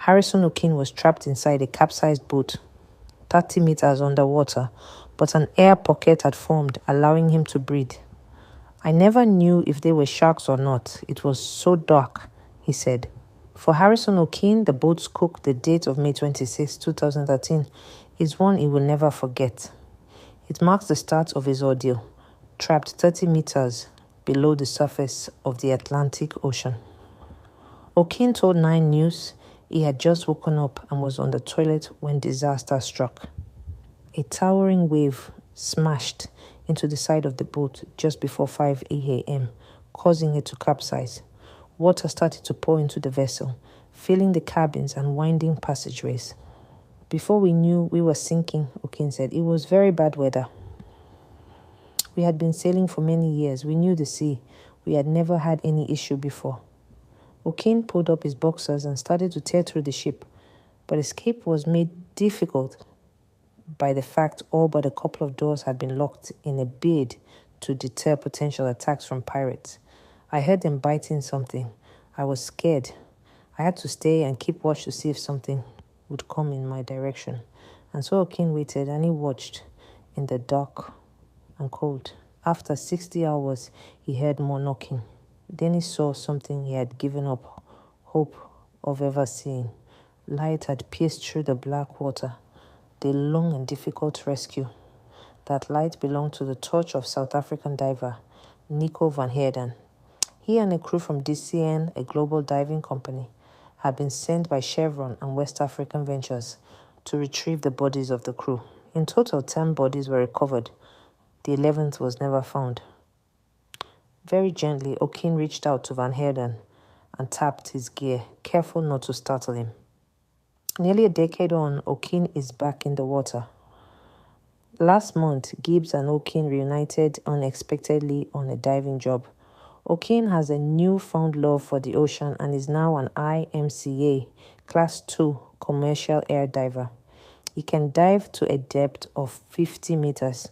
Harrison O'Kane was trapped inside a capsized boat, 30 meters underwater, but an air pocket had formed, allowing him to breathe. I never knew if they were sharks or not. It was so dark, he said. For Harrison O'Kane, the boat's cook, the date of May 26, 2013, is one he will never forget. It marks the start of his ordeal, trapped 30 meters below the surface of the Atlantic Ocean. O'Kane told 9 News he had just woken up and was on the toilet when disaster struck. A towering wave smashed into the side of the boat just before 5 a.m., causing it to capsize. Water started to pour into the vessel, filling the cabins and winding passageways. Before we knew we were sinking, O'Kane said, it was very bad weather. We had been sailing for many years. We knew the sea. We had never had any issue before. O'Kane pulled up his boxers and started to tear through the ship, but escape was made difficult by the fact all but a couple of doors had been locked in a bid to deter potential attacks from pirates. I heard them biting something. I was scared. I had to stay and keep watch to see if something would come in my direction. And so O'Kane waited and he watched in the dark and cold. After 60 hours, he heard more knocking. Then he saw something he had given up hope of ever seeing. Light had pierced through the black water. The long and difficult rescue. That light belonged to the torch of South African diver Nico van Heerden. He and a crew from DCN, a global diving company, had been sent by Chevron and West African Ventures to retrieve the bodies of the crew. In total, 10 bodies were recovered. The 11th was never found. Very gently, O'Kane reached out to Van Heerden and tapped his gear, careful not to startle him. Nearly a decade on, O'Kane is back in the water. Last month, Gibbs and O'Kane reunited unexpectedly on a diving job. O'Kane has a newfound love for the ocean and is now an IMCA Class 2 commercial air diver. He can dive to a depth of 50 meters,